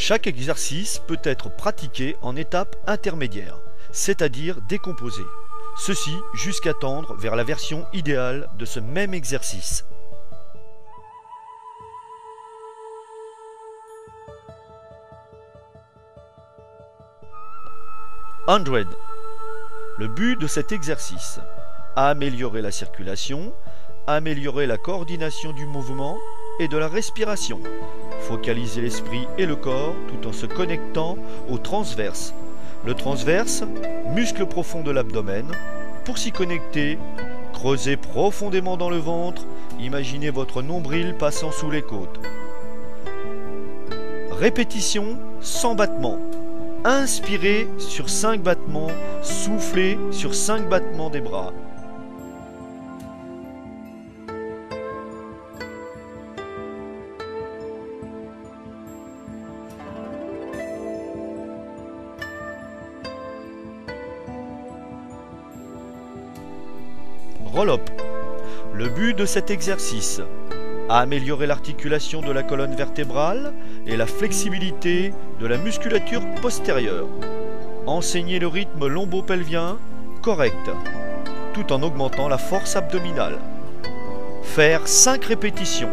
Chaque exercice peut être pratiqué en étapes intermédiaires, c'est-à-dire décomposé. Ceci jusqu'à tendre vers la version idéale de ce même exercice. 100. Le but de cet exercice: améliorer la circulation, améliorer la coordination du mouvement et de la respiration, focaliser l'esprit et le corps tout en se connectant au transverse. Le transverse, muscle profond de l'abdomen. Pour s'y connecter, creusez profondément dans le ventre, imaginez votre nombril passant sous les côtes. Répétition 100 battements. Inspirez sur 5 battements, soufflez sur 5 battements des bras. Roll-up. Le but de cet exercice: améliorer l'articulation de la colonne vertébrale et la flexibilité de la musculature postérieure. Enseigner le rythme lombo-pelvien correct, tout en augmentant la force abdominale. Faire 5 répétitions.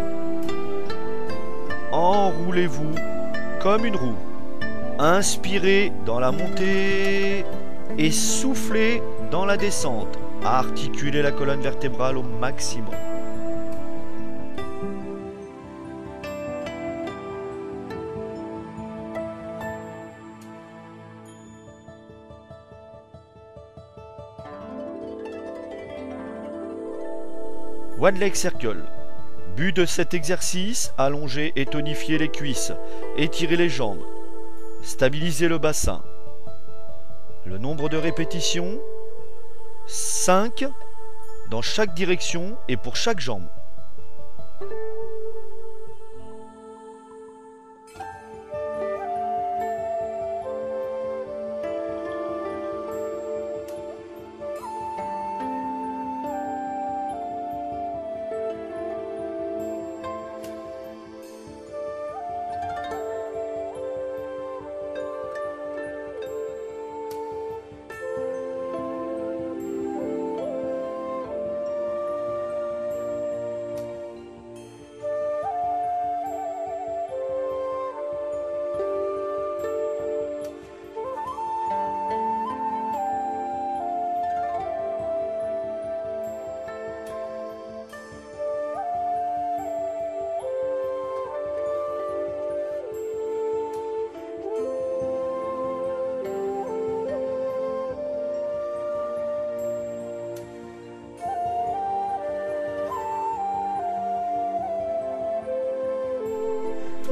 Enroulez-vous comme une roue. Inspirez dans la montée et soufflez dans la descente. Articulez la colonne vertébrale au maximum. One leg circle. But de cet exercice: allonger et tonifier les cuisses, étirer les jambes, stabiliser le bassin. Le nombre de répétitions: 5 dans chaque direction et pour chaque jambe.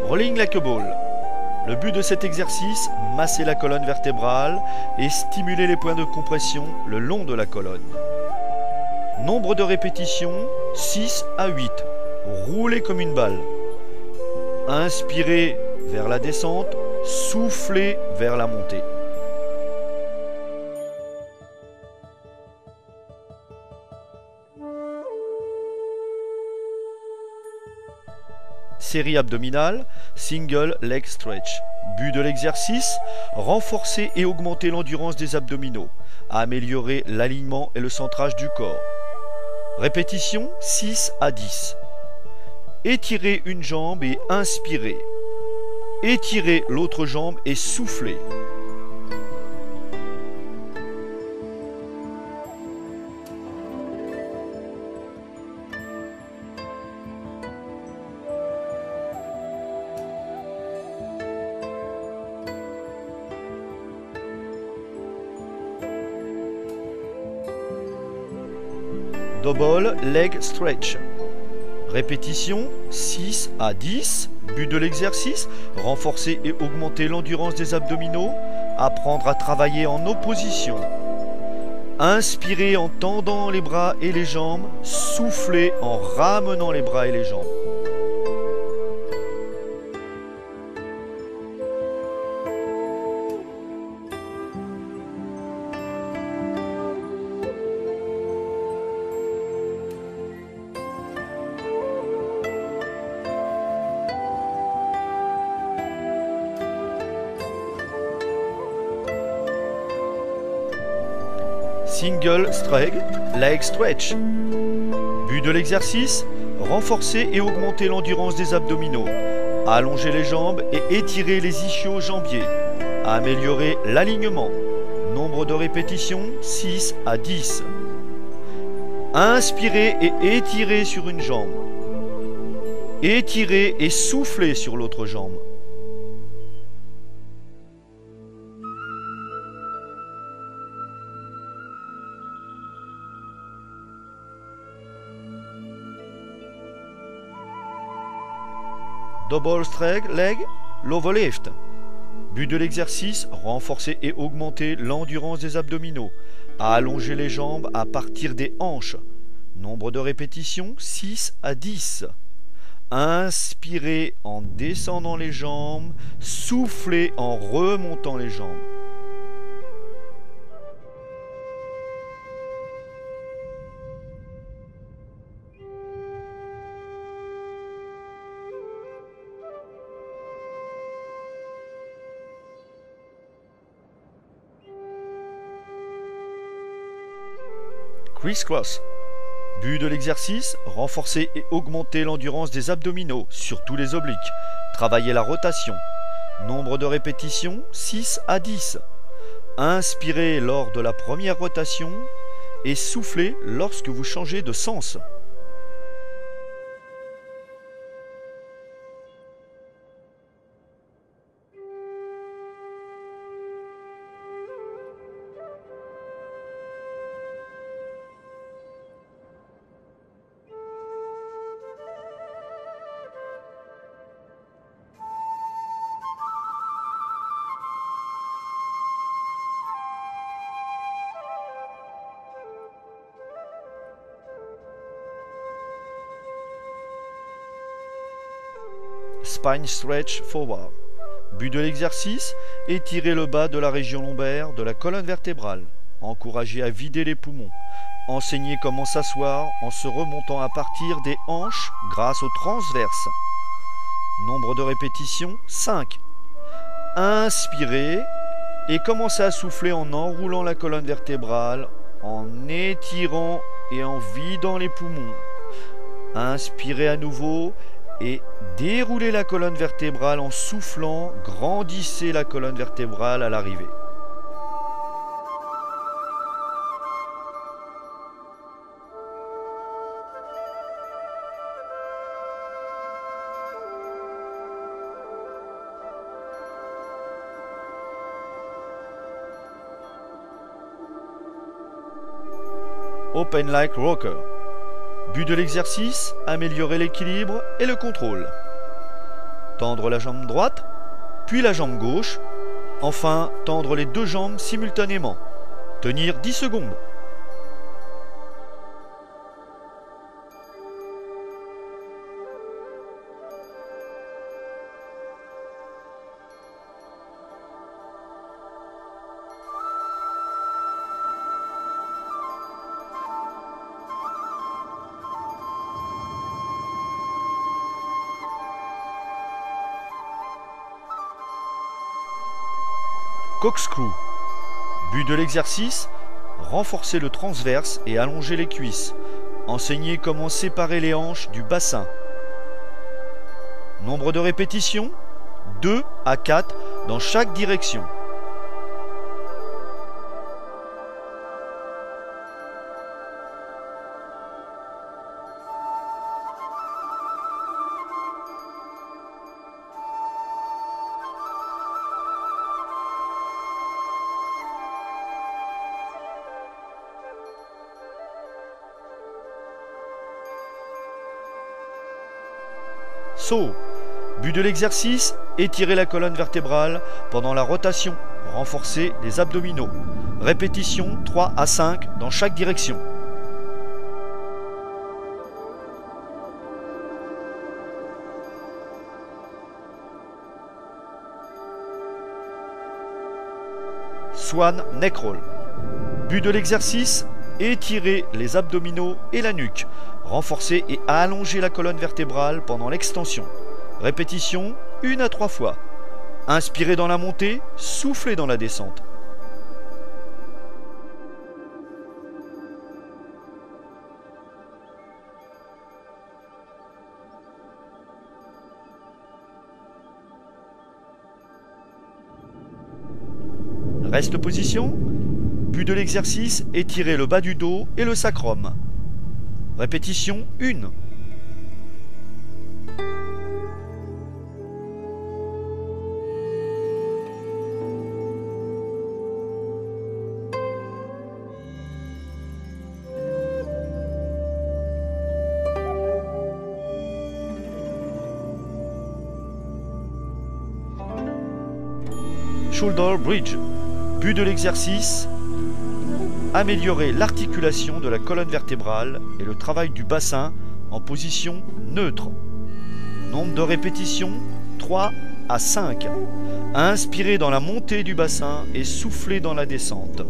Rolling like a ball. Le but de cet exercice: masser la colonne vertébrale et stimuler les points de compression le long de la colonne. Nombre de répétitions: 6 à 8. Roulez comme une balle. Inspirez vers la descente, soufflez vers la montée. Série abdominale, single leg stretch. But de l'exercice: renforcer et augmenter l'endurance des abdominaux, améliorer l'alignement et le centrage du corps. Répétition 6 à 10. Étirez une jambe et inspirez. Étirez l'autre jambe et soufflez. Double leg stretch. Répétition 6 à 10. But de l'exercice: renforcer et augmenter l'endurance des abdominaux, apprendre à travailler en opposition. Inspirez en tendant les bras et les jambes, soufflez en ramenant les bras et les jambes. Single leg stretch. But de l'exercice, renforcer et augmenter l'endurance des abdominaux, allonger les jambes et étirer les ischio-jambiers, améliorer l'alignement. Nombre de répétitions, 6 à 10. Inspirez et étirez sur une jambe. Étirez et soufflez sur l'autre jambe. Double leg, lower lift. But de l'exercice, renforcer et augmenter l'endurance des abdominaux, allonger les jambes à partir des hanches. Nombre de répétitions, 6 à 10. Inspirez en descendant les jambes, soufflez en remontant les jambes. Criss-cross. But de l'exercice, renforcer et augmenter l'endurance des abdominaux, surtout les obliques. Travailler la rotation. Nombre de répétitions, 6 à 10. Inspirez lors de la première rotation et soufflez lorsque vous changez de sens. Spine stretch forward. But de l'exercice, étirer le bas de la région lombaire, de la colonne vertébrale. Encourager à vider les poumons. Enseigner comment s'asseoir en se remontant à partir des hanches grâce au transverse. Nombre de répétitions, 5. Inspirez et commencez à souffler en enroulant la colonne vertébrale, en étirant et en vidant les poumons. Inspirez à nouveau et déroulez la colonne vertébrale en soufflant, grandissez la colonne vertébrale à l'arrivée. Open like rocker. But de l'exercice, améliorer l'équilibre et le contrôle. Tendre la jambe droite, puis la jambe gauche. Enfin, tendre les deux jambes simultanément. Tenir 10 secondes. Corkscrew. But de l'exercice, renforcer le transverse et allonger les cuisses. Enseigner comment séparer les hanches du bassin. Nombre de répétitions, 2 à 4 dans chaque direction. Saut. But de l'exercice, étirer la colonne vertébrale pendant la rotation, renforcer les abdominaux. Répétition 3 à 5 dans chaque direction. Swan neck roll. But de l'exercice, étirer les abdominaux et la nuque. Renforcer et allonger la colonne vertébrale pendant l'extension. Répétition 1 à 3 fois. Inspirez dans la montée, soufflez dans la descente. Reste position. But de l'exercice, étirer le bas du dos et le sacrum. Répétition 1. Shoulder bridge. But de l'exercice, améliorer l'articulation de la colonne vertébrale et le travail du bassin en position neutre. Nombre de répétitions 3 à 5. Inspirez dans la montée du bassin et soufflez dans la descente.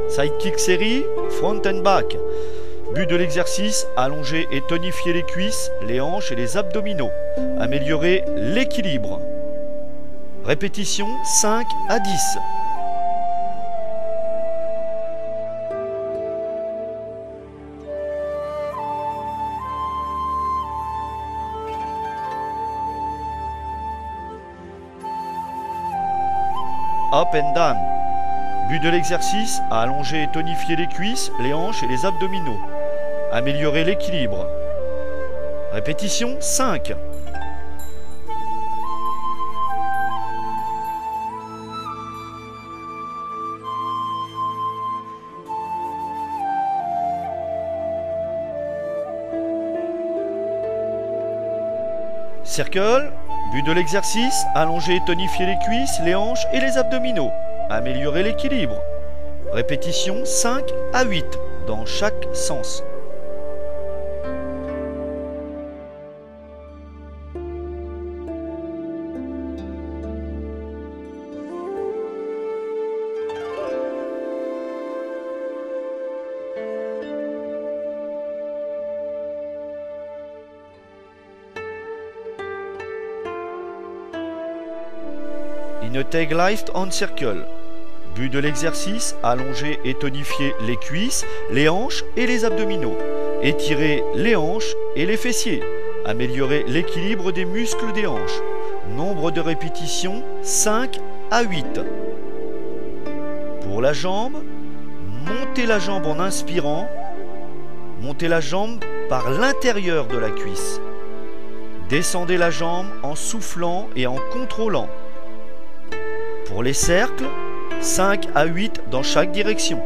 Sidekick série, front and back. But de l'exercice, allonger et tonifier les cuisses, les hanches et les abdominaux. Améliorer l'équilibre. Répétition 5 à 10. Up and down. But de l'exercice, à allonger et tonifier les cuisses, les hanches et les abdominaux. Améliorer l'équilibre. Répétition 5. Circle. But de l'exercice, allonger et tonifier les cuisses, les hanches et les abdominaux. Améliorer l'équilibre. Répétition 5 à 8 dans chaque sens. In a tag lift on circle. But de l'exercice, allonger et tonifier les cuisses, les hanches et les abdominaux. Étirer les hanches et les fessiers. Améliorer l'équilibre des muscles des hanches. Nombre de répétitions 5 à 8. Pour la jambe, montez la jambe en inspirant. Montez la jambe par l'intérieur de la cuisse. Descendez la jambe en soufflant et en contrôlant. Pour les cercles, 5 à 8 dans chaque direction.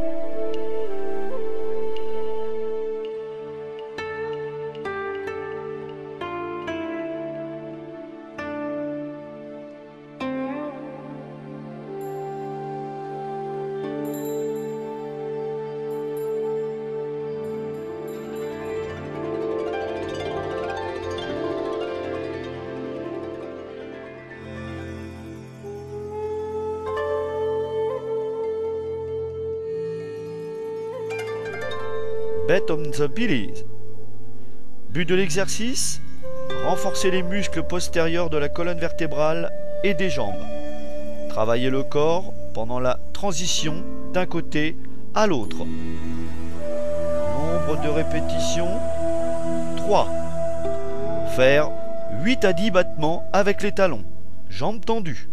Bet on the belly. But de l'exercice, renforcer les muscles postérieurs de la colonne vertébrale et des jambes. Travailler le corps pendant la transition d'un côté à l'autre. Nombre de répétitions 3. Faire 8 à 10 battements avec les talons, jambes tendues.